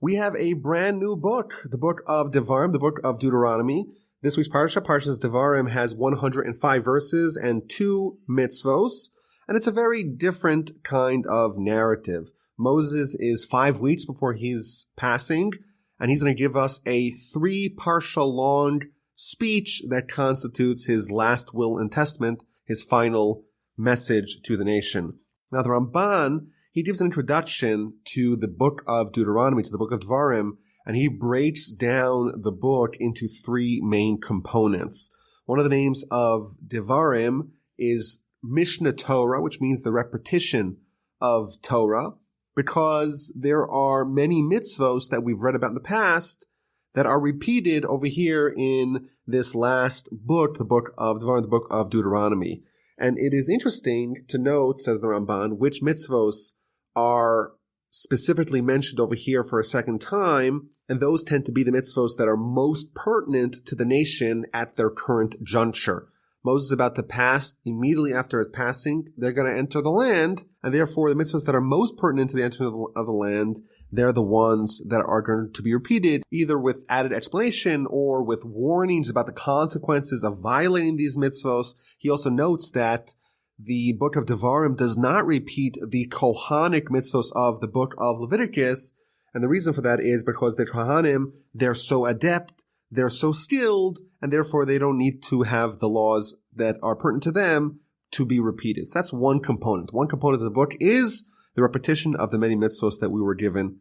We have a brand new book, the book of Devarim, the book of Deuteronomy. This week's Parshas Devarim has 105 verses and 2 mitzvos, and it's a very different kind of narrative. Moses is 5 weeks before he's passing, and he's going to give us a 3-parsha-long speech that constitutes his last will and testament, his final message to the nation. Now, the Ramban, he gives an introduction to the book of Deuteronomy, to the book of Devarim, and he breaks down the book into 3 main components. One of the names of Devarim is Mishnah Torah, which means the repetition of Torah, because there are many mitzvos that we've read about in the past that are repeated over here in this last book, the book of Devarim, the book of Deuteronomy. And it is interesting to note, says the Ramban, which mitzvos are specifically mentioned over here for a second time, and those tend to be the mitzvos that are most pertinent to the nation at their current juncture. Moses is about to pass. Immediately after his passing, they're going to enter the land, and therefore the mitzvahs that are most pertinent to the entering of the land, they're the ones that are going to be repeated, either with added explanation or with warnings about the consequences of violating these mitzvahs. He also notes that the book of Devarim does not repeat the Kohanic mitzvahs of the book of Leviticus, and the reason for that is because the Kohanim, they're so adept, they're so skilled, and therefore they don't need to have the laws that are pertinent to them to be repeated. So that's one component. One component of the book is the repetition of the many mitzvos that we were given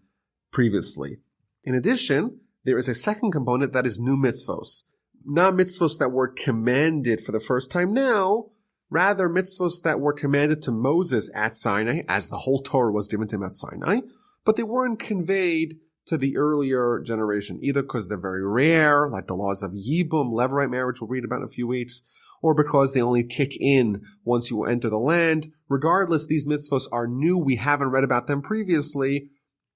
previously. In addition, there is a second component that is new mitzvos. Not mitzvos that were commanded for the first time now, rather mitzvos that were commanded to Moses at Sinai, as the whole Torah was given to him at Sinai, but they weren't conveyed to the earlier generation, either because they're very rare, like the laws of Yibum, Levirate marriage we'll read about in a few weeks, or because they only kick in once you enter the land. Regardless, these mitzvos are new. We haven't read about them previously,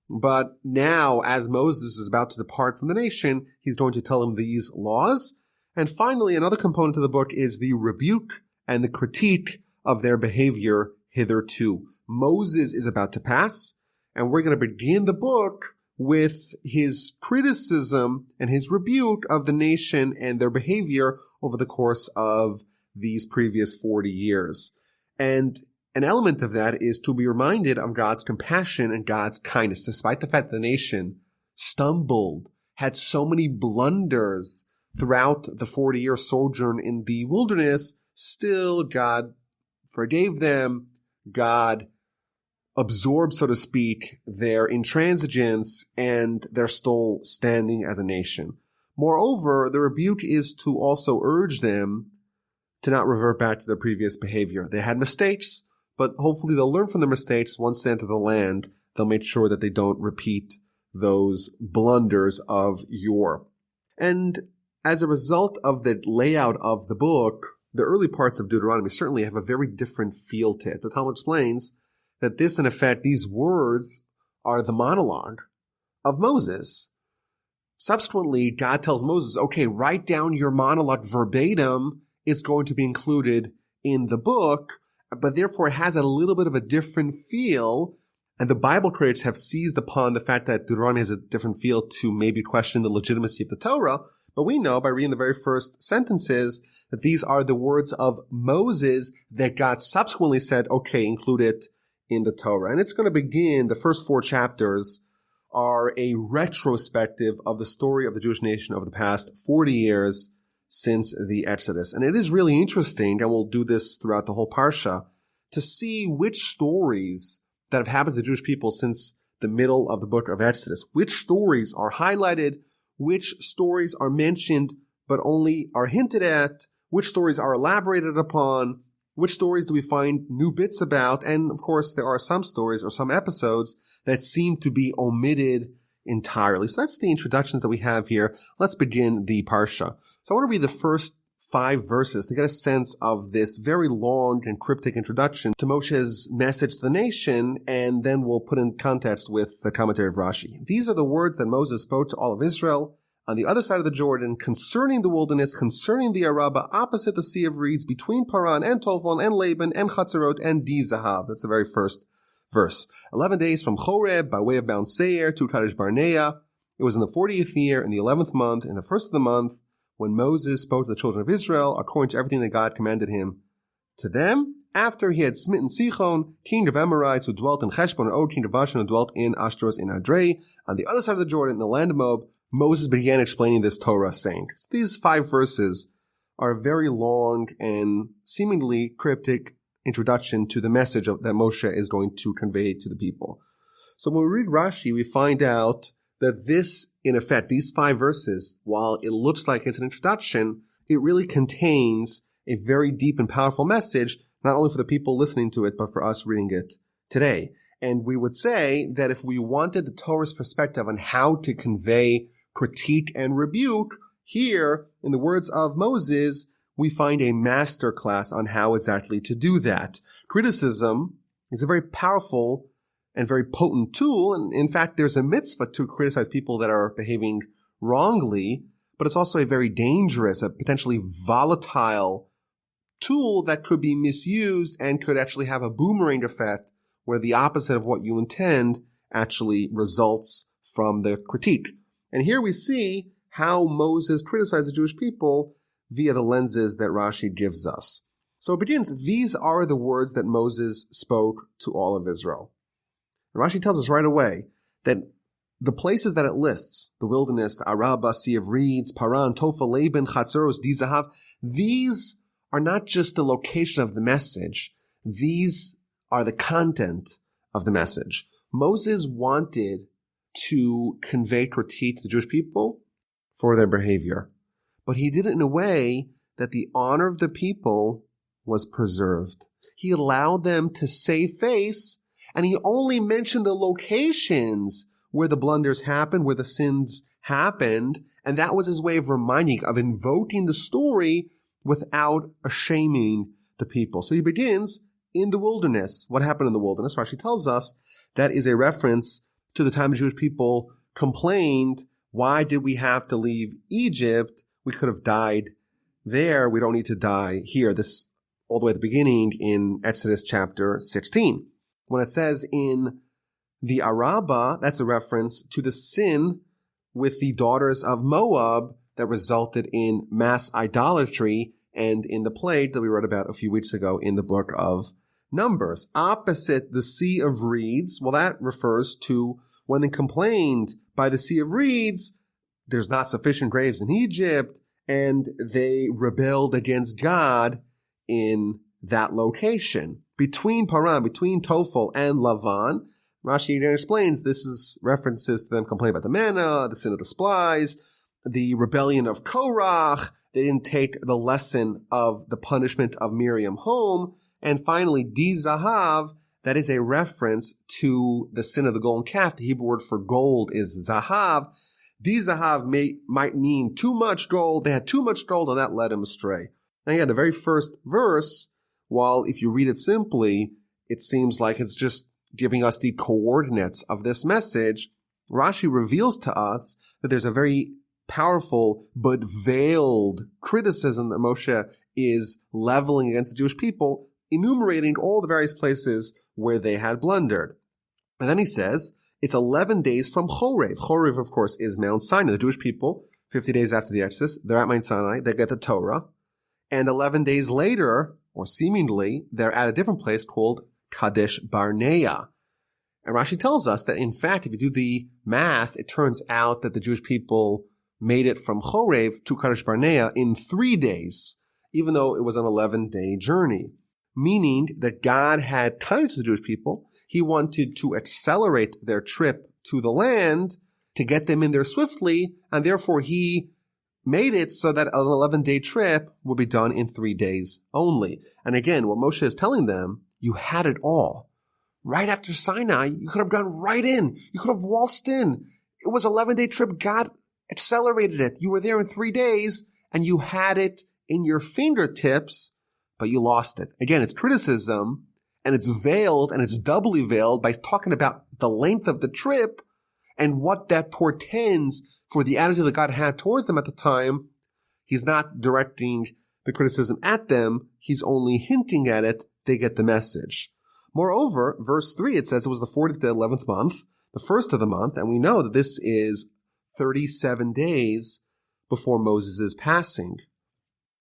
but now, as Moses is about to depart from the nation, he's going to tell him these laws. And finally, another component of the book is the rebuke and the critique of their behavior hitherto. Moses is about to pass, and we're going to begin the book with his criticism and his rebuke of the nation and their behavior over the course of these previous 40 years. And an element of that is to be reminded of God's compassion and God's kindness. Despite the fact that the nation stumbled, had so many blunders throughout the 40-year sojourn in the wilderness, still God forgave them. God absorb, so to speak, their intransigence, and they're still standing as a nation. Moreover, the rebuke is to also urge them to not revert back to their previous behavior. They had mistakes, but hopefully they'll learn from their mistakes. Once they enter the land, they'll make sure that they don't repeat those blunders of yore. And as a result of the layout of the book, the early parts of Deuteronomy certainly have a very different feel to it. The Talmud explains that this, in effect, these words are the monologue of Moses. Subsequently, God tells Moses, okay, write down your monologue verbatim. It's going to be included in the book, but therefore it has a little bit of a different feel. And the Bible critics have seized upon the fact that Deuteronomy has a different feel to maybe question the legitimacy of the Torah. But we know by reading the very first sentences that these are the words of Moses that God subsequently said, okay, include it in the Torah. And it's going to begin, the first 4 chapters are a retrospective of the story of the Jewish nation over the past 40 years since the Exodus. And it is really interesting, and we'll do this throughout the whole Parsha, to see which stories that have happened to the Jewish people since the middle of the book of Exodus, which stories are highlighted, which stories are mentioned but only are hinted at, which stories are elaborated upon, which stories do we find new bits about? And of course, there are some stories or some episodes that seem to be omitted entirely. So that's the introductions that we have here. Let's begin the Parsha. So I want to read the first 5 verses to get a sense of this very long and cryptic introduction to Moshe's message to the nation, and then we'll put in context with the commentary of Rashi. These are the words that Moses spoke to all of Israel on the other side of the Jordan, concerning the wilderness, concerning the Arabah, opposite the Sea of Reeds, between Paran and Tolfon and Laban and Chatzerot and Dizahav. That's the very first verse. 11 days from Choreb by way of Mount Seir to Kadesh Barnea. It was in the 40th year, in the 11th month, in the first of the month, when Moses spoke to the children of Israel according to everything that God commanded him to them, after he had smitten Sichon, king of Amorites, who dwelt in Heshbon, and Og, king of Bashan, who dwelt in Ashtaroth in Adrei, on the other side of the Jordan, in the land of Moab. Moses began explaining this Torah, saying, so these 5 verses are a very long and seemingly cryptic introduction to the message that Moshe is going to convey to the people. So when we read Rashi, we find out that this, in effect, these 5 verses, while it looks like it's an introduction, it really contains a very deep and powerful message, not only for the people listening to it, but for us reading it today. And we would say that if we wanted the Torah's perspective on how to convey critique and rebuke, here, in the words of Moses, we find a master class on how exactly to do that. Criticism is a very powerful and very potent tool, and in fact, there's a mitzvah to criticize people that are behaving wrongly, but it's also a very dangerous, a potentially volatile tool that could be misused and could actually have a boomerang effect where the opposite of what you intend actually results from the critique. And here we see how Moses criticized the Jewish people via the lenses that Rashi gives us. So it begins, these are the words that Moses spoke to all of Israel. And Rashi tells us right away that the places that it lists, the wilderness, the Araba, Sea of Reeds, Paran, Tophel, Laban, Chatzeros, Dizahav, these are not just the location of the message. These are the content of the message. Moses wanted to convey critique to the Jewish people for their behavior, but he did it in a way that the honor of the people was preserved. He allowed them to save face, and he only mentioned the locations where the blunders happened, where the sins happened, and that was his way of reminding, of invoking the story without shaming the people. So he begins in the wilderness. What happened in the wilderness? Rashi tells us that is a reference to the time the Jewish people complained, why did we have to leave Egypt? We could have died there. We don't need to die here. This all the way at the beginning in Exodus chapter 16. When it says in the Araba, that's a reference to the sin with the daughters of Moab that resulted in mass idolatry and in the plague that we read about a few weeks ago in the book of Numbers. Opposite the Sea of Reeds, well, that refers to when they complained by the Sea of Reeds, there's not sufficient graves in Egypt, and they rebelled against God in that location. Between Paran, between Tophel and Lavan, Rashi explains this is references to them complaining about the manna, the sin of the spies, the rebellion of Korach. They didn't take the lesson of the punishment of Miriam home. And finally, Dizahav, that is a reference to the sin of the golden calf. The Hebrew word for gold is Zahav. Dizahav might mean too much gold. They had too much gold and that led them astray. Now, yeah, the very first verse, while if you read it simply, it seems like it's just giving us the coordinates of this message. Rashi reveals to us that there's a very powerful but veiled criticism that Moshe is leveling against the Jewish people, enumerating all the various places where they had blundered. And then he says, it's 11 days from Chorev. Chorev, of course, is Mount Sinai. The Jewish people, 50 days after the Exodus, they're at Mount Sinai, they get the Torah. And 11 days later, or seemingly, they're at a different place called Kadesh Barnea. And Rashi tells us that, in fact, if you do the math, it turns out that the Jewish people made it from Chorev to Kadesh Barnea in 3 days, even though it was an 11-day journey. Meaning that God had kindness to the Jewish people. He wanted to accelerate their trip to the land to get them in there swiftly, and therefore he made it so that an 11-day trip will be done in 3 days only. And again, what Moshe is telling them, you had it all. Right after Sinai, you could have gone right in. You could have waltzed in. It was an 11-day trip. God accelerated it. You were there in 3 days, and you had it in your fingertips, but you lost it. Again, it's criticism, and it's veiled, and it's doubly veiled by talking about the length of the trip and what that portends for the attitude that God had towards them at the time. He's not directing the criticism at them. He's only hinting at it. They get the message. Moreover, verse 3, it says it was the 40th to 11th month, the first of the month, and we know that this is 37 days before Moses' passing.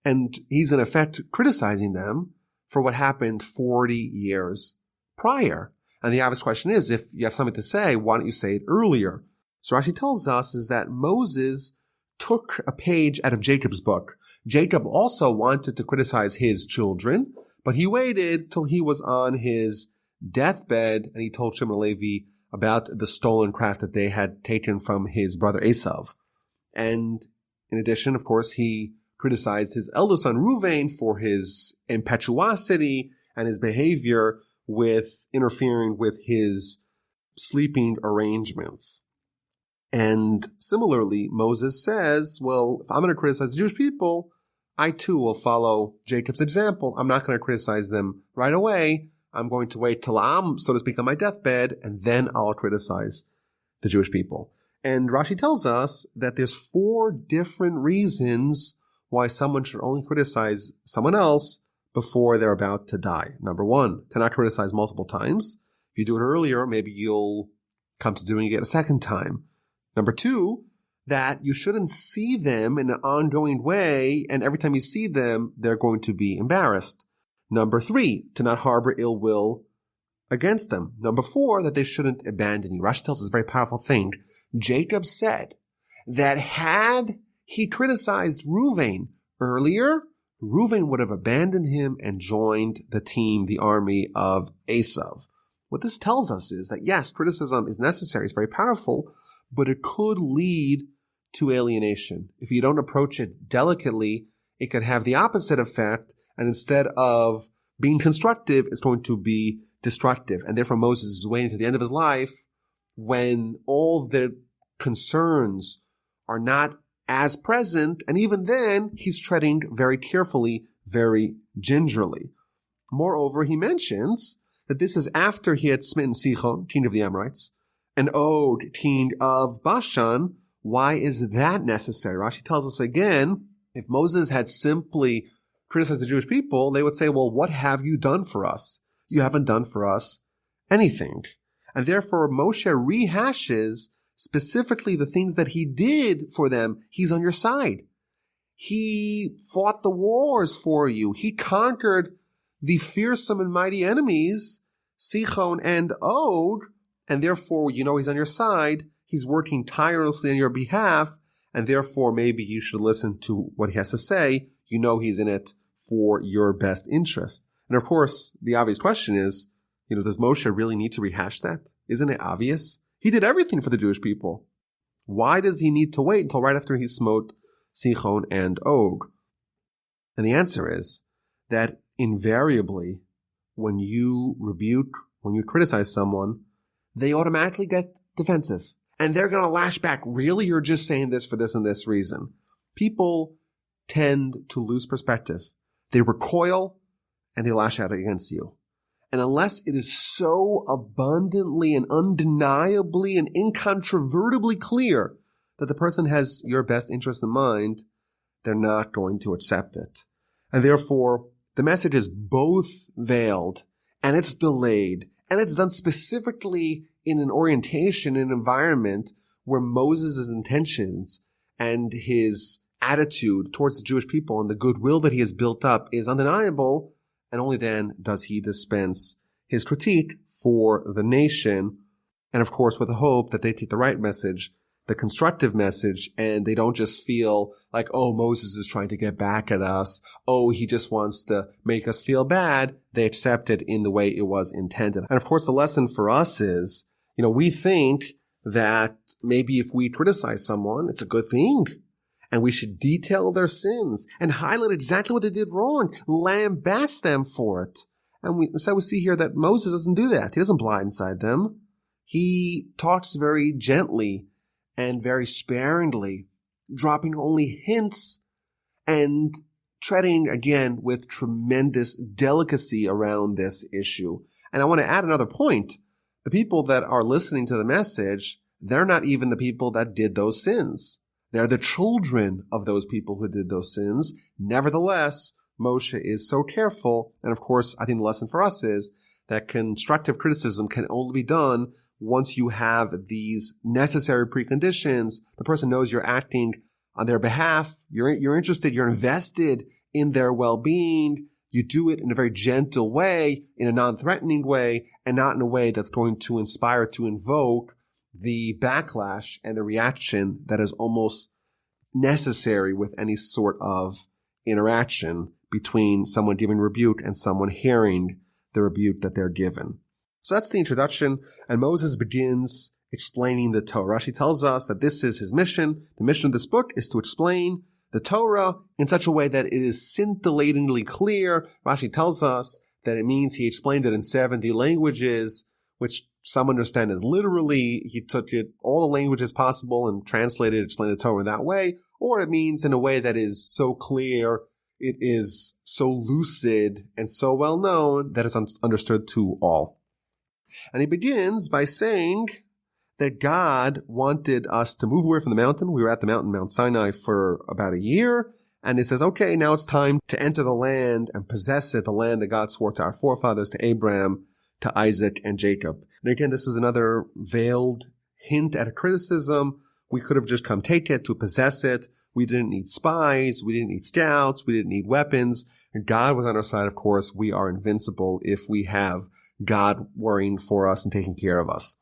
And he's in effect criticizing them for what happened 40 years prior. And the obvious question is, if you have something to say, why don't you say it earlier? So Rashi tells us is that Moses took a page out of Jacob's book. Jacob also wanted to criticize his children, but he waited till he was on his deathbed, and he told Shimon and Levi about the stolen craft that they had taken from his brother Esav. And in addition, of course, he criticized his eldest son Reuven for his impetuosity and his behavior with interfering with his sleeping arrangements. And similarly, Moses says, well, if I'm going to criticize the Jewish people, I too will follow Jacob's example. I'm not going to criticize them right away. I'm going to wait till I'm, so to speak, on my deathbed, and then I'll criticize the Jewish people. And Rashi tells us that there's 4 different reasons why someone should only criticize someone else before they're about to die. Number 1, to not criticize multiple times. If you do it earlier, maybe you'll come to doing it a second time. Number 2, that you shouldn't see them in an ongoing way, and every time you see them, they're going to be embarrassed. Number 3, to not harbor ill will against them. Number 4, that they shouldn't abandon you. Rashi tells us a very powerful thing. Jacob said that had he criticized Reuven earlier, Reuven would have abandoned him and joined the team, the army of Esav. What this tells us is that yes, criticism is necessary, it's very powerful, but it could lead to alienation. If you don't approach it delicately, it could have the opposite effect, and instead of being constructive, it's going to be destructive. And therefore Moses is waiting to the end of his life when all the concerns are not as present, and even then, he's treading very carefully, very gingerly. Moreover, he mentions that this is after he had smitten Sichon, king of the Amorites, and Og, king of Bashan. Why is that necessary? Rashi tells us again, if Moses had simply criticized the Jewish people, they would say, well, what have you done for us? You haven't done for us anything. And therefore, Moshe rehashes specifically the things that he did for them. He's on your side. He fought the wars for you. He conquered the fearsome and mighty enemies, Sichon and Og, and therefore, you know he's on your side. He's working tirelessly on your behalf, and therefore maybe you should listen to what he has to say. You know he's in it for your best interest. And of course, the obvious question is, does Moshe really need to rehash that? Isn't it obvious? He did everything for the Jewish people. Why does he need to wait until right after he smote Sichon and Og? And the answer is that invariably, when you rebuke, when you criticize someone, they automatically get defensive. And they're going to lash back. Really? You're just saying this for this and this reason. People tend to lose perspective. They recoil and they lash out against you. And unless it is so abundantly and undeniably and incontrovertibly clear that the person has your best interest in mind, they're not going to accept it. And therefore, the message is both veiled and it's delayed, and it's done specifically in an orientation, an environment where Moses' intentions and his attitude towards the Jewish people and the goodwill that he has built up is undeniable, and only then does he dispense his critique for the nation, and of course with the hope that they take the right message, the constructive message, and they don't just feel like, oh, Moses is trying to get back at us, oh, he just wants to make us feel bad. They accept it in the way it was intended. And of course the lesson for us is, we think that maybe if we criticize someone, it's a good thing. And we should detail their sins and highlight exactly what they did wrong, lambast them for it. And so we see here that Moses doesn't do that. He doesn't blindside them. He talks very gently and very sparingly, dropping only hints and treading again with tremendous delicacy around this issue. And I want to add another point. The people that are listening to the message, they're not even the people that did those sins. They're the children of those people who did those sins. Nevertheless, Moshe is so careful. And of course, I think the lesson for us is that constructive criticism can only be done once you have these necessary preconditions. The person knows you're acting on their behalf. You're interested. You're invested in their well-being. You do it in a very gentle way, in a non-threatening way, and not in a way that's going to inspire, to invoke the backlash and the reaction that is almost necessary with any sort of interaction between someone giving rebuke and someone hearing the rebuke that they're given. So that's the introduction, and Moses begins explaining the Torah. Rashi tells us that this is his mission. The mission of this book is to explain the Torah in such a way that it is scintillatingly clear. Rashi tells us that it means he explained it in 70 languages, which some understand as literally he took it all the languages possible and translated, explained the Torah in that way, or it means in a way that is so clear, it is so lucid and so well known that it's understood to all. And he begins by saying that God wanted us to move away from the mountain. We were at the mountain, Mount Sinai, for about a year. And it says, okay, now it's time to enter the land and possess it, the land that God swore to our forefathers, to Abraham, to Isaac, and Jacob. And again, this is another veiled hint at a criticism. We could have just come take it, to possess it. We didn't need spies. We didn't need scouts. We didn't need weapons. And God was on our side, of course. We are invincible if we have God worrying for us and taking care of us.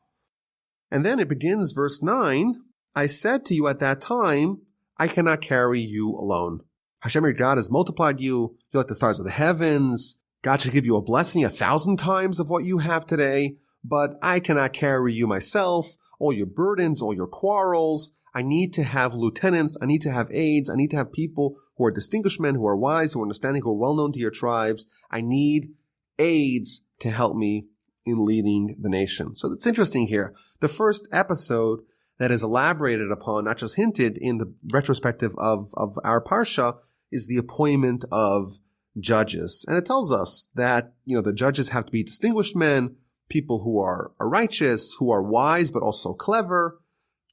And then it begins, verse 9, I said to you at that time, I cannot carry you alone. Hashem your God has multiplied you. You're like the stars of the heavens. God should give you a blessing 1,000 times of what you have today. But I cannot carry you myself, all your burdens, all your quarrels. I need to have lieutenants. I need to have aides. I need to have people who are distinguished men, who are wise, who are understanding, who are well known to your tribes. I need aides to help me in leading the nation. So it's interesting here. The first episode that is elaborated upon, not just hinted in the retrospective of our Parsha, is the appointment of judges. And it tells us that, the judges have to be distinguished men, people who are righteous, who are wise, but also clever,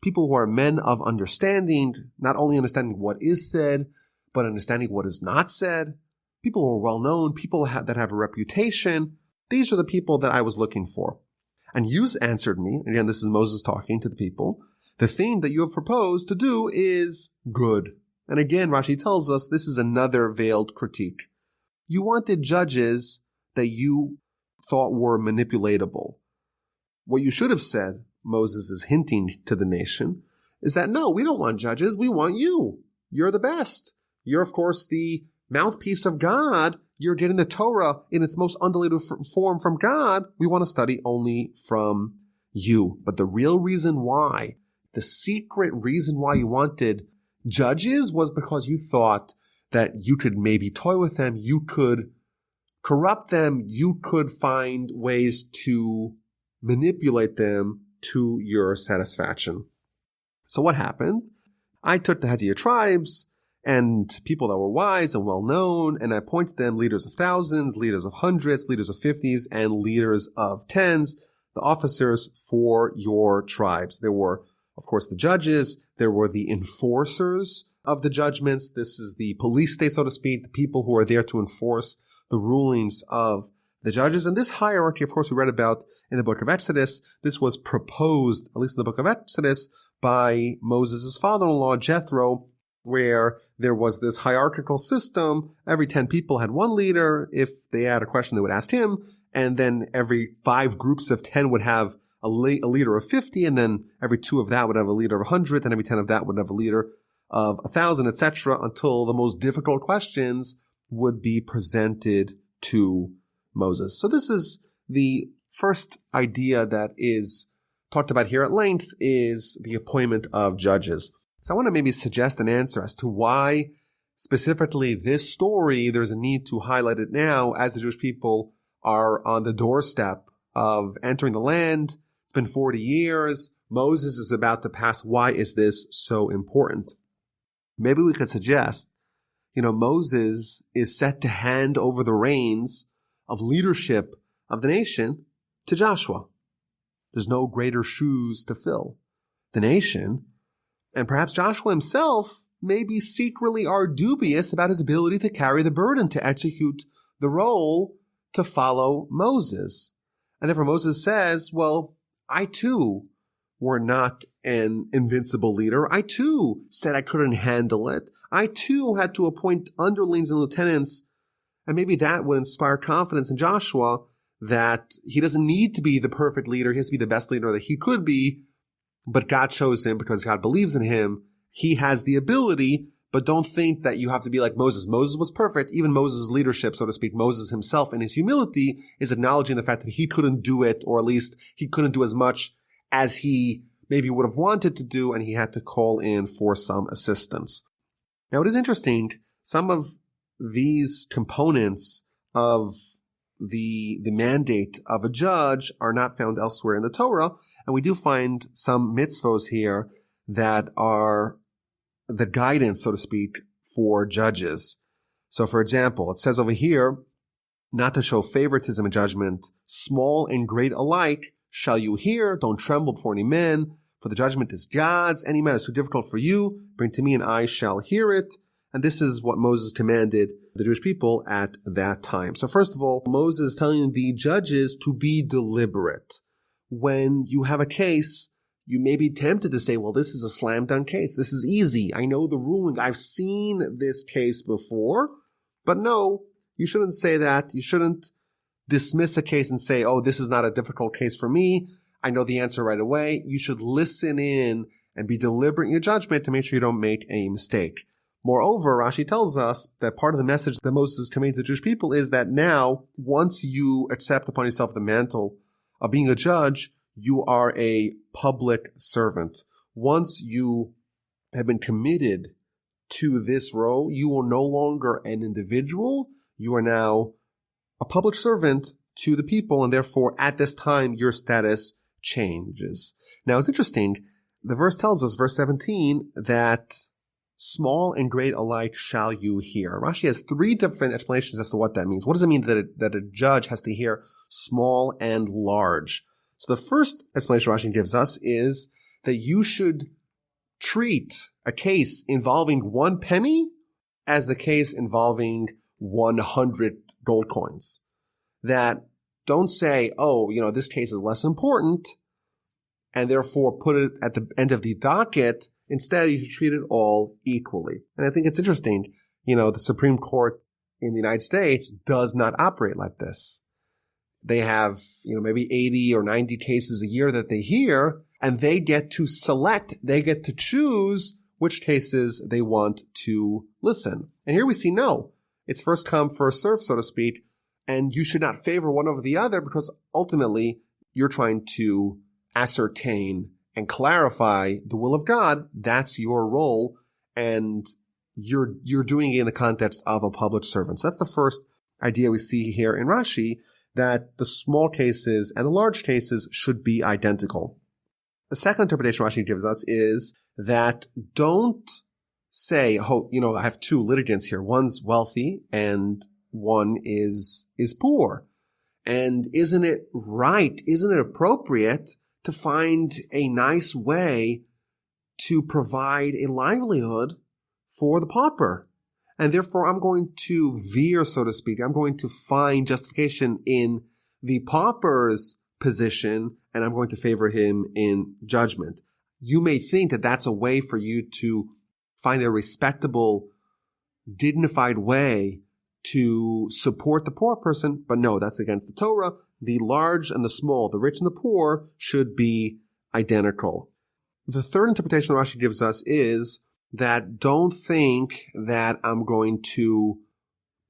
people who are men of understanding, not only understanding what is said, but understanding what is not said, people who are well known, people that have a reputation. These are the people that I was looking for. And you answered me, again, this is Moses talking to the people, the thing that you have proposed to do is good. And again, Rashi tells us this is another veiled critique. You wanted judges that you thought were manipulatable. What you should have said, Moses is hinting to the nation, is that no, we don't want judges, we want you. You're the best. You're, of course, the mouthpiece of God. You're getting the Torah in its most undiluted form from God. We want to study only from you. But the real reason why, the secret reason why you wanted judges was because you thought that you could maybe toy with them, you could corrupt them, you could find ways to manipulate them to your satisfaction. So what happened? I took the heads of your tribes and people that were wise and well known, and I appointed them leaders of thousands, leaders of hundreds, leaders of 50s, and leaders of 10s, the officers for your tribes. There were, of course, the judges. There were the enforcers of the judgments. This is the police state, so to speak, the people who are there to enforce the rulings of the judges. And this hierarchy, of course, we read about in the book of Exodus. This was proposed, at least in the book of Exodus, by Moses' father-in-law, Jethro, where there was this hierarchical system. Every 10 people had one leader. If they had a question, they would ask him. And then every 5 groups of 10 would have a leader of 50. And then every 2 of that would have a leader of 100. And every 10 of that would have a leader of 1,000, etc., until the most difficult questions would be presented to Moses. So this is the first idea that is talked about here at length, is the appointment of judges. So I want to maybe suggest an answer as to why specifically this story, there's a need to highlight it now as the Jewish people are on the doorstep of entering the land. It's been 40 years. Moses is about to pass. Why is this so important? Maybe we could suggest, Moses is set to hand over the reins of leadership of the nation to Joshua. There's no greater shoes to fill. The nation, and perhaps Joshua himself, maybe secretly are dubious about his ability to carry the burden, to execute the role, to follow Moses. And therefore Moses says, well, I too were not an invincible leader. I too said I couldn't handle it. I too had to appoint underlings and lieutenants. And maybe that would inspire confidence in Joshua that he doesn't need to be the perfect leader. He has to be the best leader that he could be. But God chose him because God believes in him. He has the ability, but don't think that you have to be like Moses. Moses was perfect. Even Moses' leadership, so to speak, Moses himself in his humility is acknowledging the fact that he couldn't do it, or at least he couldn't do as much as he maybe would have wanted to do, and he had to call in for some assistance. Now, it is interesting. Some of these components of the mandate of a judge are not found elsewhere in the Torah, and we do find some mitzvos here that are the guidance, so to speak, for judges. So, for example, it says over here, not to show favoritism in judgment, small and great alike shall you hear, don't tremble before any man, for the judgment is God's. Any man is too difficult for you, bring to me and I shall hear it. And this is what Moses commanded the Jewish people at that time. So first of all, Moses is telling the judges to be deliberate. When you have a case, you may be tempted to say, well, this is a slam dunk case. This is easy. I know the ruling. I've seen this case before. But no, you shouldn't say that. You shouldn't dismiss a case and say, oh, this is not a difficult case for me. I know the answer right away. You should listen in and be deliberate in your judgment to make sure you don't make a mistake. Moreover, Rashi tells us that part of the message that Moses is conveying to the Jewish people is that now, once you accept upon yourself the mantle of being a judge, you are a public servant. Once you have been committed to this role, you are no longer an individual. You are now a public servant to the people, and therefore, at this time, your status changes. Now, it's interesting. The verse tells us, verse 17, that small and great alike shall you hear. Rashi has three different explanations as to what that means. What does it mean that a judge has to hear small and large? So the first explanation Rashi gives us is that you should treat a case involving 1 penny as the case involving 100 gold coins. That don't say, oh, this case is less important, and therefore put it at the end of the docket. Instead, you should treat it all equally. And I think it's interesting, the Supreme Court in the United States does not operate like this. They have, maybe 80 or 90 cases a year that they hear, and they get to choose which cases they want to listen. And here we see, no, it's first come, first serve, so to speak, and you should not favor one over the other because ultimately you're trying to ascertain and clarify the will of God. That's your role, and you're doing it in the context of a public servant. So that's the first idea we see here in Rashi, that the small cases and the large cases should be identical. The second interpretation Rashi gives us is that don't say, oh, I have two litigants here. One's wealthy and one is poor. And isn't it right? Isn't it appropriate to find a nice way to provide a livelihood for the pauper? And therefore, I'm going to veer, so to speak. I'm going to find justification in the pauper's position, and I'm going to favor him in judgment. You may think that that's a way for you to find a respectable, dignified way to support the poor person, but no, that's against the Torah. The large and the small, the rich and the poor, should be identical. The third interpretation Rashi gives us is that don't think that I'm going to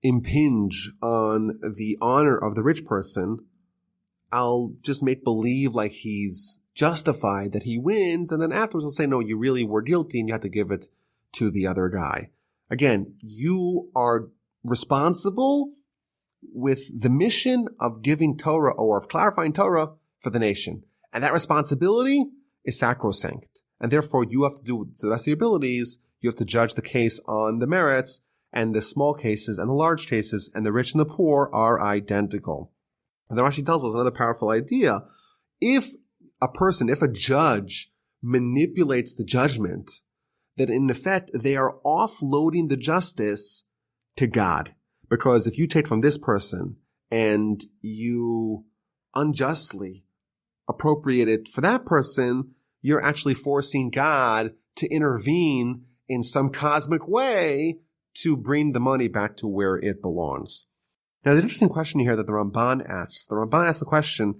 impinge on the honor of the rich person. I'll just make believe like he's justified, that he wins, and then afterwards I'll say, no, you really were guilty and you have to give it to the other guy. Again, you are responsible with the mission of giving Torah or of clarifying Torah for the nation. And that responsibility is sacrosanct. And therefore, you have to do to the best of your abilities. You have to judge the case on the merits, and the small cases and the large cases and the rich and the poor are identical. And then Rashi tells us another powerful idea. If a judge manipulates the judgment, that in effect, they are offloading the justice to God. Because if you take from this person and you unjustly appropriated for that person, you're actually forcing God to intervene in some cosmic way to bring the money back to where it belongs. Now, the interesting question here that the Ramban asks, the question,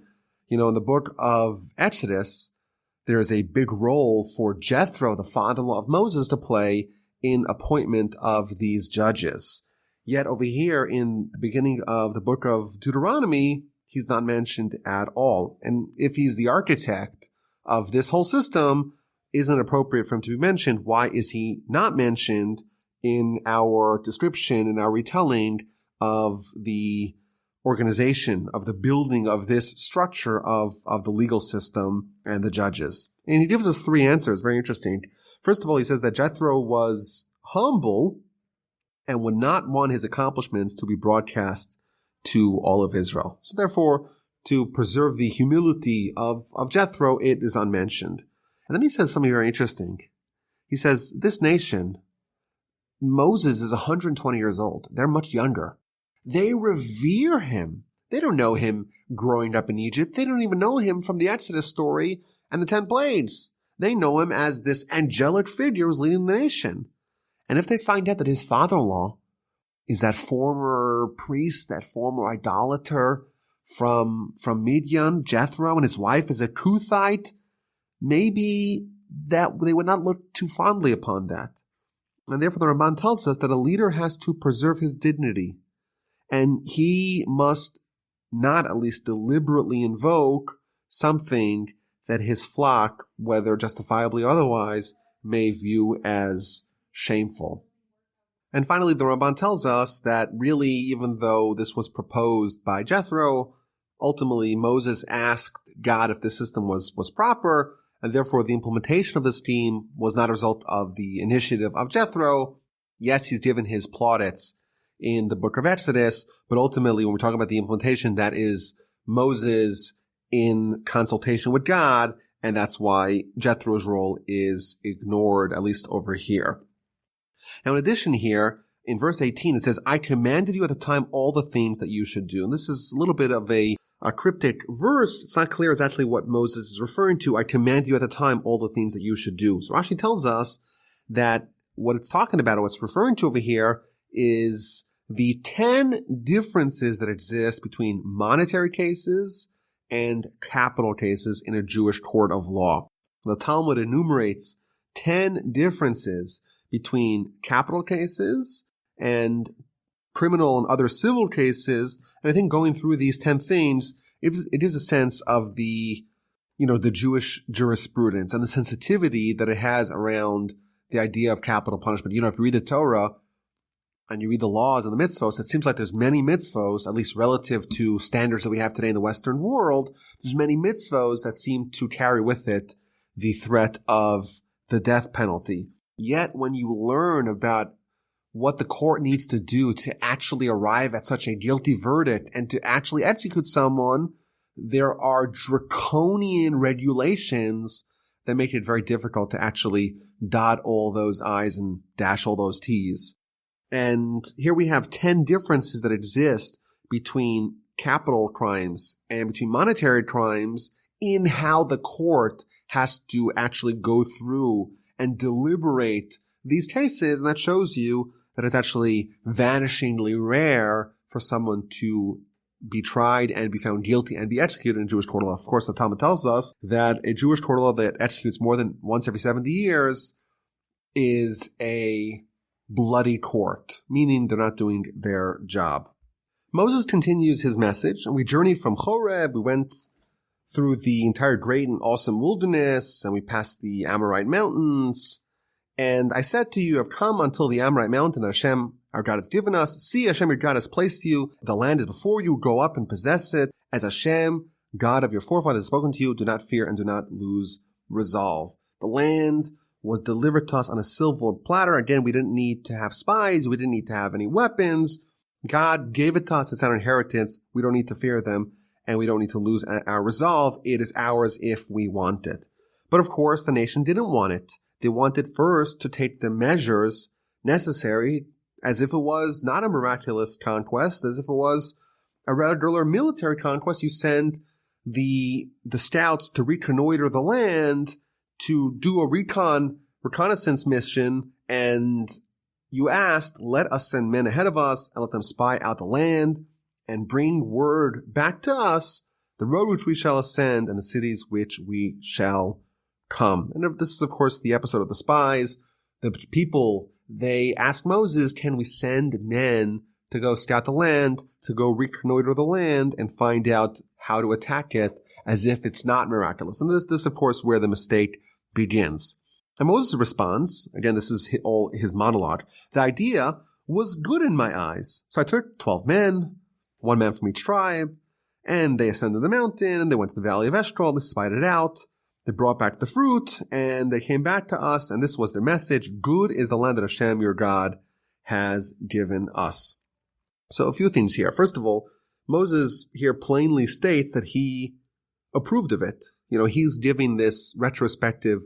in the book of Exodus, there is a big role for Jethro, the father-in-law of Moses, to play in appointment of these judges. Yet over here in the beginning of the book of Deuteronomy, he's not mentioned at all. And if he's the architect of this whole system, isn't it appropriate for him to be mentioned? Why is he not mentioned in our description, in our retelling of the organization, of the building of this structure of the legal system and the judges? And he gives us three answers, very interesting. First of all, he says that Jethro was humble and would not want his accomplishments to be broadcast to all of Israel. So therefore, to preserve the humility of Jethro, it is unmentioned. And then he says something very interesting. He says, this nation, Moses is 120 years old. They're much younger. They revere him. They don't know him growing up in Egypt. They don't even know him from the Exodus story and the 10 plagues. They know him as this angelic figure who's leading the nation. And if they find out that his father-in-law is that former priest, that former idolater from Midian, Jethro, and his wife is a Cuthite, maybe that they would not look too fondly upon that. And therefore the Ramban tells us that a leader has to preserve his dignity. And he must not at least deliberately invoke something that his flock, whether justifiably or otherwise, may view as shameful. And finally, the Ramban tells us that really, even though this was proposed by Jethro, ultimately Moses asked God if this system was proper, and therefore the implementation of the scheme was not a result of the initiative of Jethro. Yes, he's given his plaudits in the book of Exodus, but ultimately when we're talking about the implementation, that is Moses in consultation with God, and that's why Jethro's role is ignored, at least over here. Now, in addition here, in verse 18, it says, I commanded you at the time all the things that you should do. And this is a little bit of a cryptic verse. It's not clear exactly what Moses is referring to. I command you at the time all the things that you should do. So Rashi tells us that what it's talking about, or what's referring to over here, is the 10 differences that exist between monetary cases and capital cases in a Jewish court of law. The Talmud enumerates 10 differences between capital cases and criminal and other civil cases. And I think going through these 10 things, it is a sense of the Jewish jurisprudence and the sensitivity that it has around the idea of capital punishment. If you read the Torah and you read the laws and the mitzvos, it seems like there's many mitzvos, at least relative to standards that we have today in the Western world. There's many mitzvos that seem to carry with it the threat of the death penalty. Yet when you learn about what the court needs to do to actually arrive at such a guilty verdict and to actually execute someone, there are draconian regulations that make it very difficult to actually dot all those I's and dash all those T's. And here we have 10 differences that exist between capital crimes and between monetary crimes in how the court has to actually go through and deliberate these cases. And that shows you that it's actually vanishingly rare for someone to be tried and be found guilty and be executed in Jewish court of law. Of course, the Talmud tells us that a Jewish court of law that executes more than once every 70 years is a bloody court, meaning they're not doing their job. Moses continues his message, and we journeyed from Horeb. We went through the entire great and awesome wilderness, and we passed the Amorite mountains. And I said to you, I've come until the Amorite mountain that Hashem, our God, has given us. See, Hashem, your God, has placed you. The land is before you. Go up and possess it. As Hashem, God of your forefathers, has spoken to you, do not fear and do not lose resolve. The land was delivered to us on a silver platter. Again, we didn't need to have spies. We didn't need to have any weapons. God gave it to us. It's our inheritance. We don't need to fear them, and we don't need to lose our resolve. It is ours if we want it. But of course, the nation didn't want it. They wanted first to take the measures necessary as if it was not a miraculous conquest, as if it was a regular military conquest. You send the scouts to reconnoiter the land, to do a reconnaissance mission, and you asked, let us send men ahead of us and let them spy out the land and bring word back to us, the road which we shall ascend and the cities which we shall come. And this is, of course, the episode of the spies. The people, they asked Moses, can we send men to go scout the land, to go reconnoiter the land and find out how to attack it, as if it's not miraculous. And this, of course, where the mistake begins. And Moses responds, again, this is all his monologue, the idea was good in my eyes. So I took 12 men, 1 man from each tribe, and they ascended the mountain, and they went to the valley of Eshcol, they spied it out, they brought back the fruit, and they came back to us, and this was their message, good is the land that Hashem, your God, has given us. So a few things here. First of all, Moses here plainly states that he approved of it. He's giving this retrospective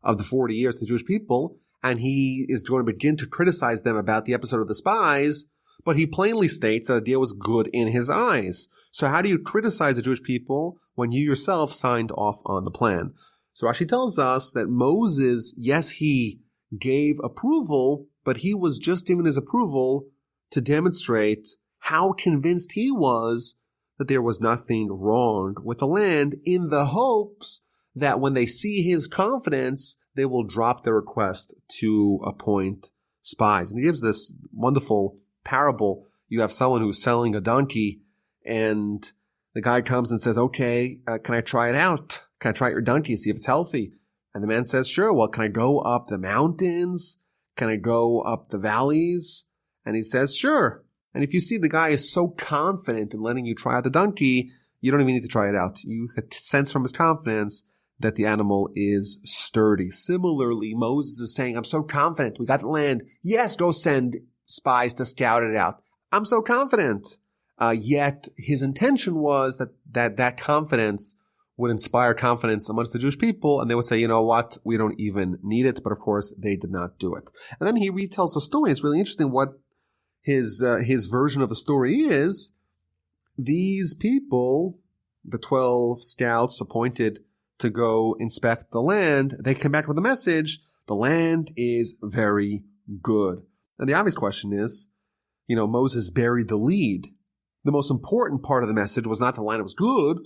of the 40 years to the Jewish people, and he is going to begin to criticize them about the episode of the spies, but he plainly states that the idea was good in his eyes. So how do you criticize the Jewish people when you yourself signed off on the plan? So Rashi tells us that Moses, yes, he gave approval, but he was just given his approval to demonstrate how convinced he was that there was nothing wrong with the land, in the hopes that when they see his confidence, they will drop their request to appoint spies. And he gives this wonderful parable. You have someone who's selling a donkey, and the guy comes and says, okay, can I try it out? Can I try your donkey, see if it's healthy? And the man says, sure. Well, can I go up the mountains? Can I go up the valleys? And he says, sure. And if you see the guy is so confident in letting you try out the donkey, you don't even need to try it out. You can sense from his confidence that the animal is sturdy. Similarly, Moses is saying, I'm so confident. We got the land. Yes, go send spies to scout it out. I'm so confident. Yet his intention was that confidence would inspire confidence amongst the Jewish people, and they would say, you know what, we don't even need it. But of course, they did not do it. And then he retells the story. It's really interesting what his version of the story is. These people, the 12 scouts appointed to go inspect the land, they come back with a message, the land is very good. And the obvious question is, Moses buried the lead. The most important part of the message was not the land was good,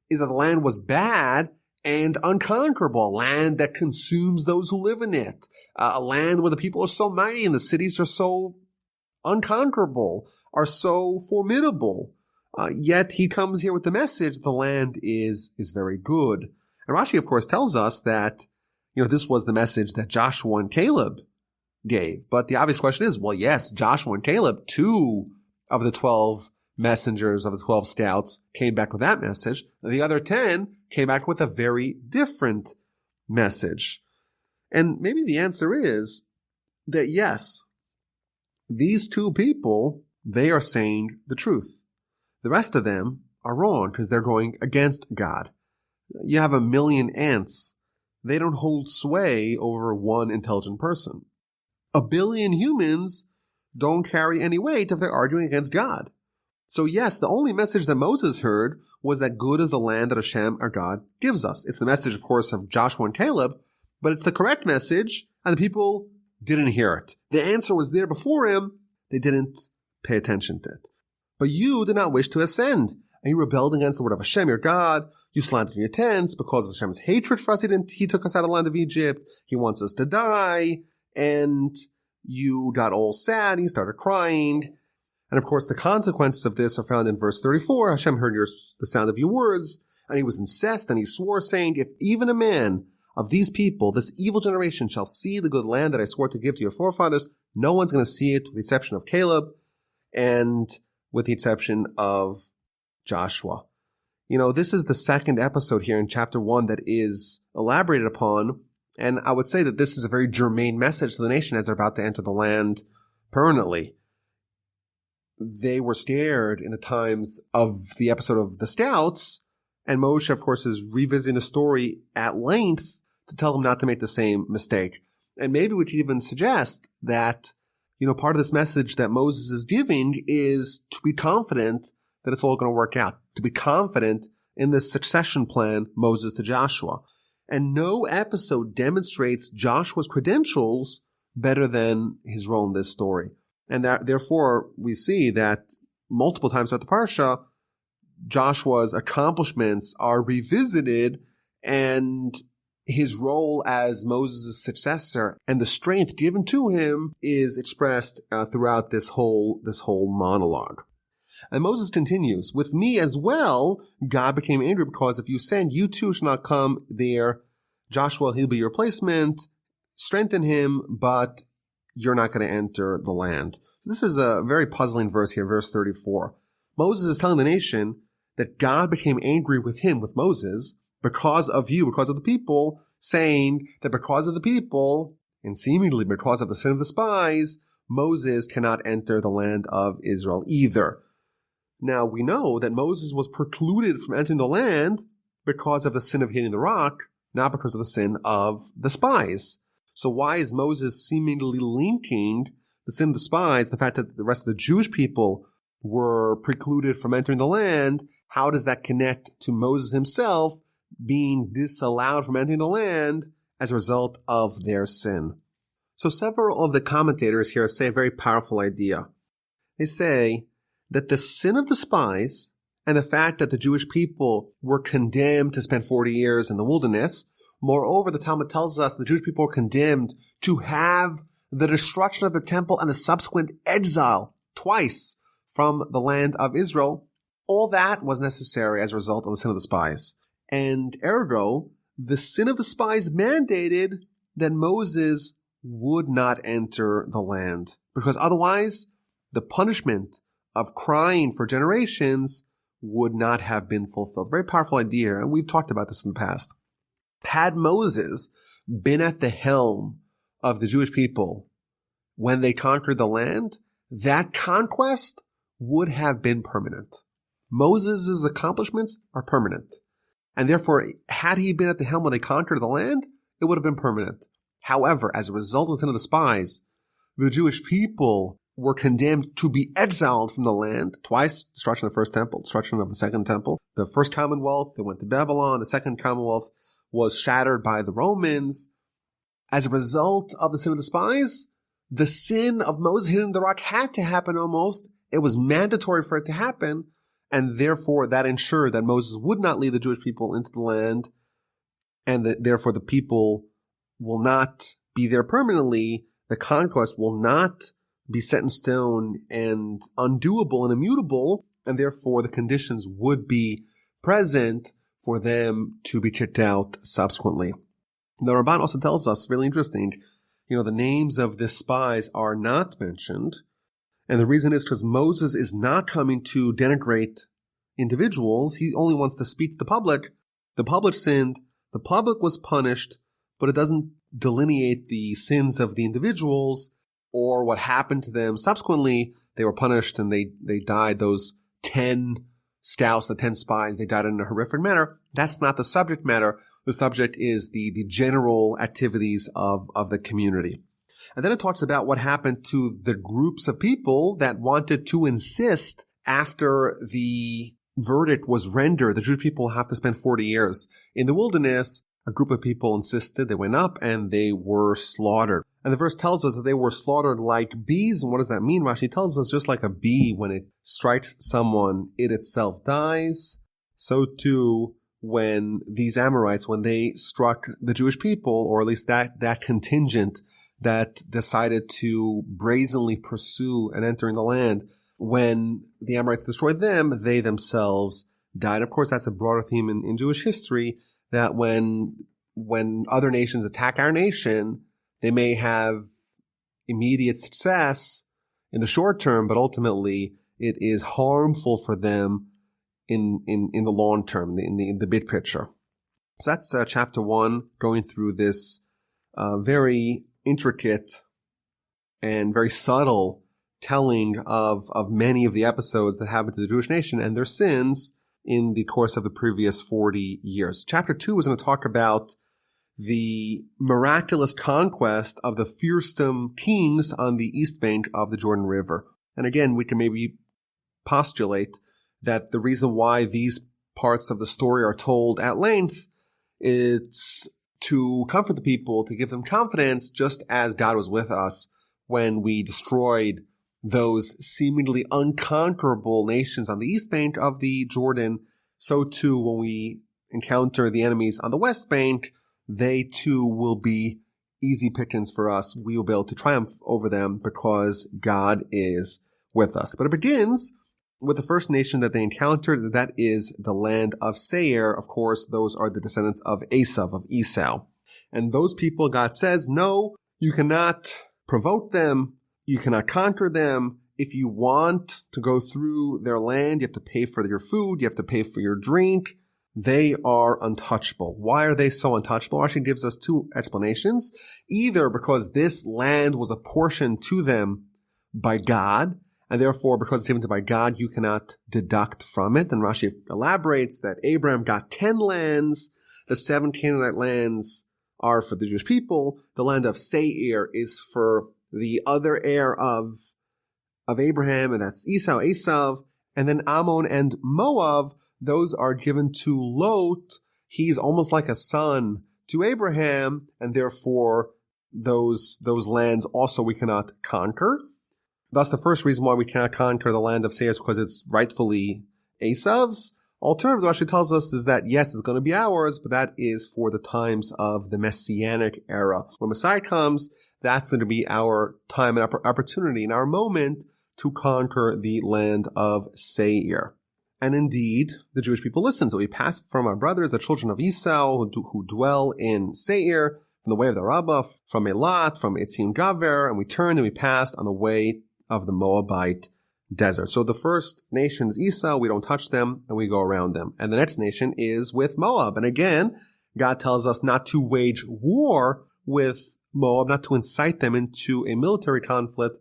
is that the land was bad and unconquerable, a land that consumes those who live in it, a land where the people are so mighty and the cities are so unconquerable, are so formidable. Yet he comes here with the message, the land is very good. And Rashi, of course, tells us that, this was the message that Joshua and Caleb gave. But the obvious question is, well, yes, Joshua and Caleb, 2 of the 12 messengers of the 12 scouts came back with that message. The other 10 came back with a very different message. And maybe the answer is that yes, these 2 people, they are saying the truth. The rest of them are wrong because they're going against God. You have 1 million ants. They don't hold sway over 1 intelligent person. 1 billion humans don't carry any weight if they're arguing against God. So yes, the only message that Moses heard was that good is the land that Hashem, our God, gives us. It's the message, of course, of Joshua and Caleb, but it's the correct message, and the people didn't hear it. The answer was there before him. They didn't pay attention to it. But you did not wish to ascend, and you rebelled against the word of Hashem, your God. You slandered your tents because of Hashem's hatred for us. He took us out of the land of Egypt. He wants us to die. And you got all sad, and you started crying. And of course, the consequences of this are found in verse 34. Hashem heard the sound of your words, and he was incensed, and he swore, saying, if even a man of these people, this evil generation, shall see the good land that I swore to give to your forefathers, no one's going to see it, with the exception of Caleb, and with the exception of Joshua. This is the second episode here in chapter 1 that is elaborated upon, and I would say that this is a very germane message to the nation as they're about to enter the land permanently. They were scared in the times of the episode of the scouts, and Moshe, of course, is revisiting the story at length to tell them not to make the same mistake. And maybe we could even suggest that, part of this message that Moses is giving is to be confident that it's all going to work out, to be confident in the succession plan, Moses to Joshua. And no episode demonstrates Joshua's credentials better than his role in this story. And therefore, we see that multiple times throughout the Parsha, Joshua's accomplishments are revisited, and his role as Moses' successor and the strength given to him is expressed throughout this whole monologue. And Moses continues, "With me as well, God became angry because if you send, you too shall not come there. Joshua, he'll be your replacement. Strengthen him, but you're not going to enter the land." This is a very puzzling verse here, verse 34. Moses is telling the nation that God became angry with him, with Moses, because of you, because of the people, saying that because of the people, and seemingly because of the sin of the spies, Moses cannot enter the land of Israel either. Now, we know that Moses was precluded from entering the land because of the sin of hitting the rock, not because of the sin of the spies. So why is Moses seemingly linking the sin of the spies, the fact that the rest of the Jewish people were precluded from entering the land? How does that connect to Moses himself being disallowed from entering the land as a result of their sin? So several of the commentators here say a very powerful idea. They say that the sin of the spies and the fact that the Jewish people were condemned to spend 40 years in the wilderness, moreover, the Talmud tells us the Jewish people were condemned to have the destruction of the temple and the subsequent exile twice from the land of Israel. All that was necessary as a result of the sin of the spies. And ergo, the sin of the spies mandated that Moses would not enter the land, because otherwise the punishment of crying for generations would not have been fulfilled. Very powerful idea, and we've talked about this in the past. Had Moses been at the helm of the Jewish people when they conquered the land, that conquest would have been permanent. Moses' accomplishments are permanent. And therefore, had he been at the helm when they conquered the land, it would have been permanent. However, as a result of the sin of the spies, the Jewish people were condemned to be exiled from the land twice: destruction of the first temple, destruction of the second temple. The first Commonwealth, they went to Babylon. The second Commonwealth was shattered by the Romans. As a result of the sin of the spies, the sin of Moses hitting the rock had to happen almost. It was mandatory for it to happen. And therefore, that ensured that Moses would not lead the Jewish people into the land, and that therefore the people will not be there permanently. The conquest will not be set in stone and undoable and immutable, and therefore the conditions would be present for them to be kicked out subsequently. The Ramban also tells us, really interesting, the names of the spies are not mentioned. And the reason is because Moses is not coming to denigrate individuals. He only wants to speak to the public. The public sinned. The public was punished, but it doesn't delineate the sins of the individuals or what happened to them subsequently. They were punished and they died. Those 10 scouts, the 10 spies, they died in a horrific manner. That's not the subject matter. The subject is the general activities of the community. And then it talks about what happened to the groups of people that wanted to insist after the verdict was rendered. The Jewish people have to spend 40 years in the wilderness. A group of people insisted. They went up and they were slaughtered. And the verse tells us that they were slaughtered like bees. And what does that mean? Rashi tells us just like a bee, when it strikes someone, it itself dies. So too, when these Amorites, when they struck the Jewish people, or at least that contingent that decided to brazenly pursue and entering the land, when the Amorites destroyed them, they themselves died. Of course, that's a broader theme in Jewish history, that when other nations attack our nation, they may have immediate success in the short term, but ultimately it is harmful for them in the long term, in the big picture. So that's chapter 1, going through this very intricate and very subtle telling of many of the episodes that happened to the Jewish nation and their sins in the course of the previous 40 years. Chapter 2 is going to talk about the miraculous conquest of the fearsome kings on the east bank of the Jordan River. And again, we can maybe postulate that the reason why these parts of the story are told at length, it's to comfort the people, to give them confidence, just as God was with us when we destroyed those seemingly unconquerable nations on the east bank of the Jordan. So too, when we encounter the enemies on the west bank, they too will be easy pickings for us. We will be able to triumph over them because God is with us. But it begins with the first nation that they encountered. That is the land of Seir. Of course, those are the descendants of Esau. And those people, God says, no, you cannot provoke them. You cannot conquer them. If you want to go through their land, you have to pay for your food. You have to pay for your drink. They are untouchable. Why are they so untouchable? Rashi gives us two explanations. Either because this land was apportioned to them by God, and therefore because it's given to by God, you cannot deduct from it. And Rashi elaborates that Abraham got 10 lands. The 7 Canaanite lands are for the Jewish people. The land of Seir is for the other heir of Abraham, and that's Esau. And then Ammon and Moab, those are given to Lot. He's almost like a son to Abraham, and therefore those lands also we cannot conquer. Thus, the first reason why we cannot conquer the land of Seir is because it's rightfully Esau's. Alternatively, what Rashi tells us is that, yes, it's going to be ours, but that is for the times of the Messianic era. When Messiah comes, that's going to be our time and opportunity and our moment to conquer the land of Seir. And indeed, the Jewish people listen. So we pass from our brothers, the children of Esau, who dwell in Seir, from the way of the Rabbah, from Elat, from Etzion Gaver, and we turned and we passed on the way of the Moabite desert. So the first nation is Esau. We don't touch them, and we go around them. And the next nation is with Moab. And again, God tells us not to wage war with Moab, not to incite them into a military conflict,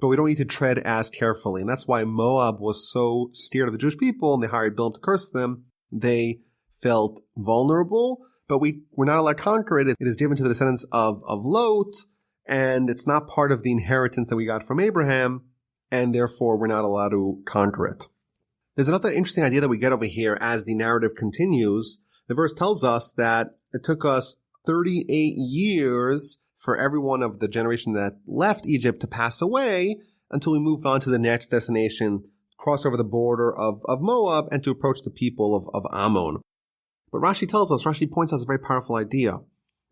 but we don't need to tread as carefully. And that's why Moab was so scared of the Jewish people, and they hired Balaam to curse them. They felt vulnerable, but we're not allowed to conquer it. It is given to the descendants of Lot, and it's not part of the inheritance that we got from Abraham, and therefore we're not allowed to conquer it. There's another interesting idea that we get over here as the narrative continues. The verse tells us that it took us 38 years for everyone of the generation that left Egypt to pass away until we moved on to the next destination, cross over the border of Moab, and to approach the people of Ammon. But Rashi points out a very powerful idea.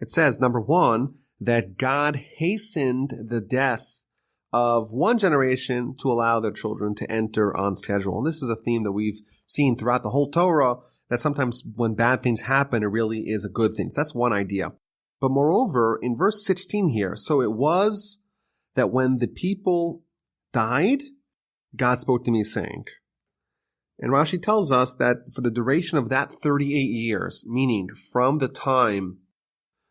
It says, number one, that God hastened the death of one generation to allow their children to enter on schedule. And this is a theme that we've seen throughout the whole Torah, that sometimes when bad things happen, it really is a good thing. So that's one idea. But moreover, in verse 16 here, so it was that when the people died, God spoke to me saying. And Rashi tells us that for the duration of that 38 years, meaning from the time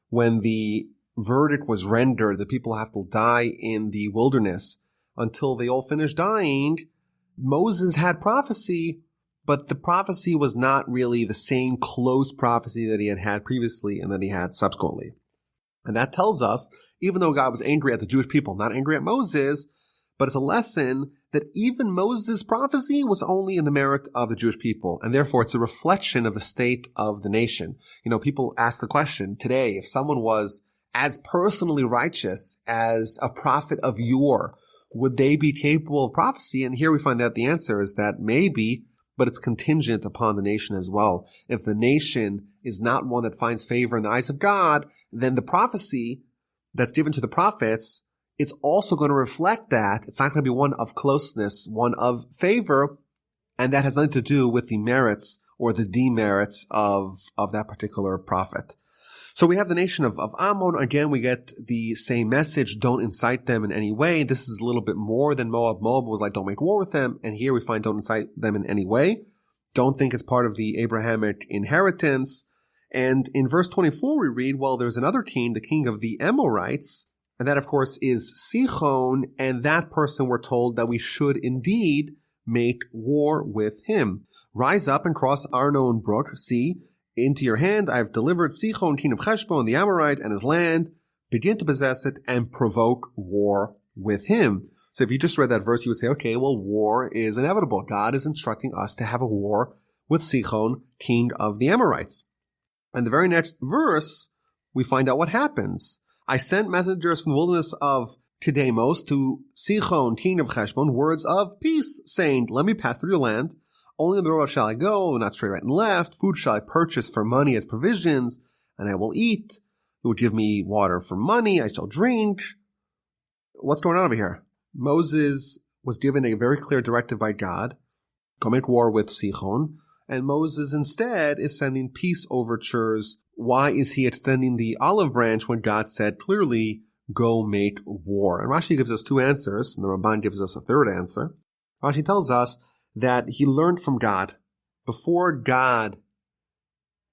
when the verdict was rendered, the people have to die in the wilderness, until they all finished dying, Moses had prophecy, but the prophecy was not really the same close prophecy that he had had previously and that he had subsequently. And that tells us, even though God was angry at the Jewish people, not angry at Moses, but it's a lesson that even Moses' prophecy was only in the merit of the Jewish people, and therefore it's a reflection of the state of the nation. You know, people ask the question today, if someone was as personally righteous as a prophet of yore, would they be capable of prophecy? And here we find out the answer is that maybe, but it's contingent upon the nation as well. If the nation is not one that finds favor in the eyes of God, then the prophecy that's given to the prophets, it's also going to reflect that. It's not going to be one of closeness, one of favor, and that has nothing to do with the merits or the demerits of that particular prophet. So we have the nation of Ammon. Again, we get the same message. Don't incite them in any way. This is a little bit more than Moab. Moab was like, don't make war with them. And here we find don't incite them in any way. Don't think it's part of the Abrahamic inheritance. And in verse 24, we read, well, there's another king, the king of the Amorites. And that, of course, is Sihon. And that person, we're told that we should indeed make war with him. Rise up and cross Arnon Brook. See, into your hand I have delivered Sihon, king of Heshbon, the Amorite, and his land. Begin to possess it and provoke war with him. So if you just read that verse, you would say, okay, well, war is inevitable. God is instructing us to have a war with Sichon, king of the Amorites. And the very next verse, we find out what happens. I sent messengers from the wilderness of Kedemos to Sichon, king of Heshbon, words of peace, saying, let me pass through your land. Only on the road shall I go, not straight right and left. Food shall I purchase for money as provisions, and I will eat. You will give me water for money, I shall drink. What's going on over here? Moses was given a very clear directive by God, go make war with Sichon, and Moses instead is sending peace overtures. Why is he extending the olive branch when God said clearly, go make war? And Rashi gives us two answers, and the Ramban gives us a third answer. Rashi tells us that he learned from God. Before God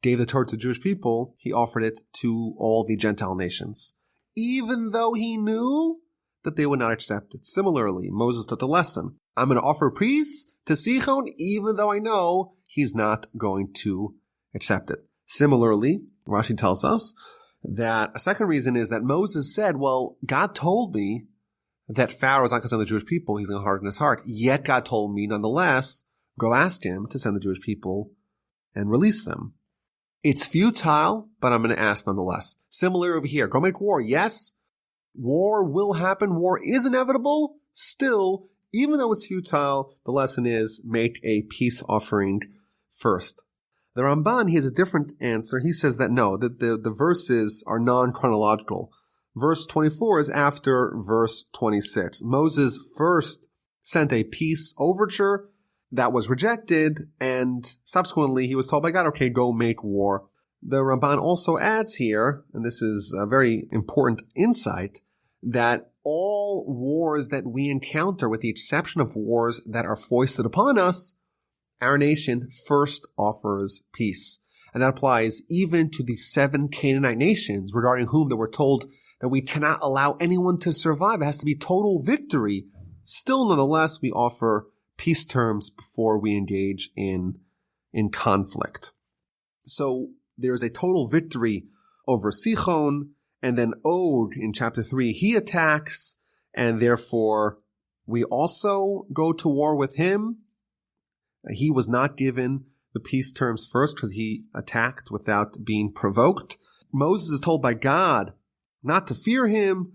gave the Torah to the Jewish people, he offered it to all the Gentile nations, even though he knew that they would not accept it. Similarly, Moses took the lesson. I'm going to offer peace to Sichon, even though I know he's not going to accept it. Similarly, Rashi tells us that a second reason is that Moses said, well, God told me that Pharaoh is not going to send the Jewish people, he's going to harden his heart. Yet God told me, nonetheless, go ask him to send the Jewish people and release them. It's futile, but I'm going to ask nonetheless. Similar over here, go make war. Yes, war will happen. War is inevitable. Still, even though it's futile, the lesson is make a peace offering first. The Ramban, he has a different answer. He says that no, that the verses are non-chronological. Verse 24 is after verse 26. Moses first sent a peace overture that was rejected, and subsequently he was told by God, okay, go make war. The Ramban also adds here, and this is a very important insight, that all wars that we encounter, with the exception of wars that are foisted upon us, our nation first offers peace. And that applies even to the 7 Canaanite nations regarding whom they were told that we cannot allow anyone to survive. It has to be total victory. Still, nonetheless, we offer peace terms before we engage in conflict. So there's a total victory over Sichon, and then Og in chapter 3, he attacks, and therefore we also go to war with him. He was not given the peace terms first because he attacked without being provoked. Moses is told by God not to fear him.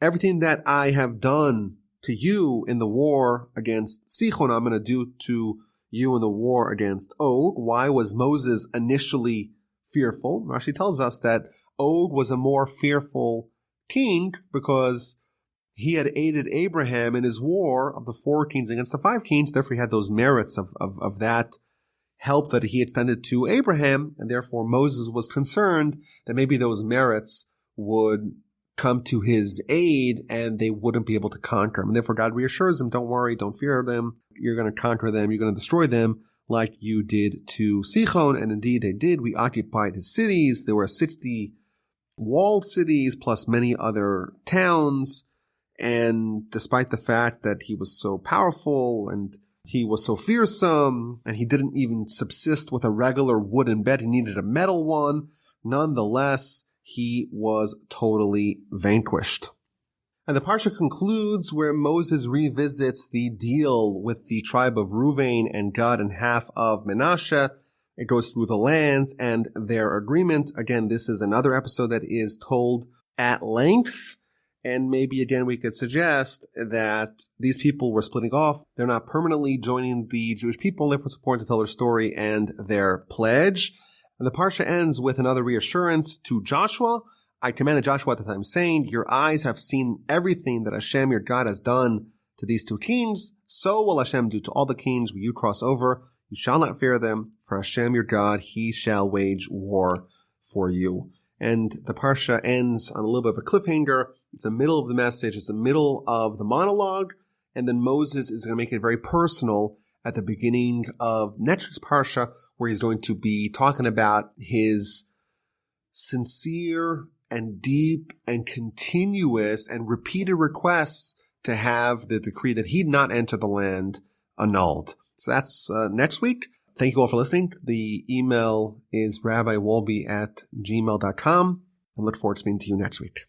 Everything that I have done to you in the war against Sichon, I'm going to do to you in the war against Og. Why was Moses initially fearful? Rashi tells us that Og was a more fearful king because he had aided Abraham in his war of the 4 kings against the 5 kings. Therefore, he had those merits of that help that he extended to Abraham. And therefore, Moses was concerned that maybe those merits would come to his aid and they wouldn't be able to conquer him. And therefore, God reassures him, don't worry, don't fear them. You're going to conquer them. You're going to destroy them like you did to Sichon. And indeed, they did. We occupied his cities. There were 60 walled cities plus many other towns. And despite the fact that he was so powerful and he was so fearsome and he didn't even subsist with a regular wooden bed, he needed a metal one, nonetheless, he was totally vanquished. And the Parsha concludes where Moses revisits the deal with the tribe of Reuven and Gad and half of Manasseh. It goes through the lands and their agreement. Again, this is another episode that is told at length. And maybe, again, we could suggest that these people were splitting off. They're not permanently joining the Jewish people. Therefore, it's important to tell their story and their pledge. And the Parsha ends with another reassurance to Joshua. I commanded Joshua at the time, saying, your eyes have seen everything that Hashem, your God, has done to these 2 kings. So will Hashem do to all the kings where you cross over. You shall not fear them, for Hashem, your God, he shall wage war for you. And the Parsha ends on a little bit of a cliffhanger. It's the middle of the message. It's the middle of the monologue. And then Moses is going to make it very personal at the beginning of next week's Parsha, where he's going to be talking about his sincere and deep and continuous and repeated requests to have the decree that he'd not enter the land annulled. So that's next week. Thank you all for listening. The email is rabbiwolbe@gmail.com. I look forward to speaking to you next week.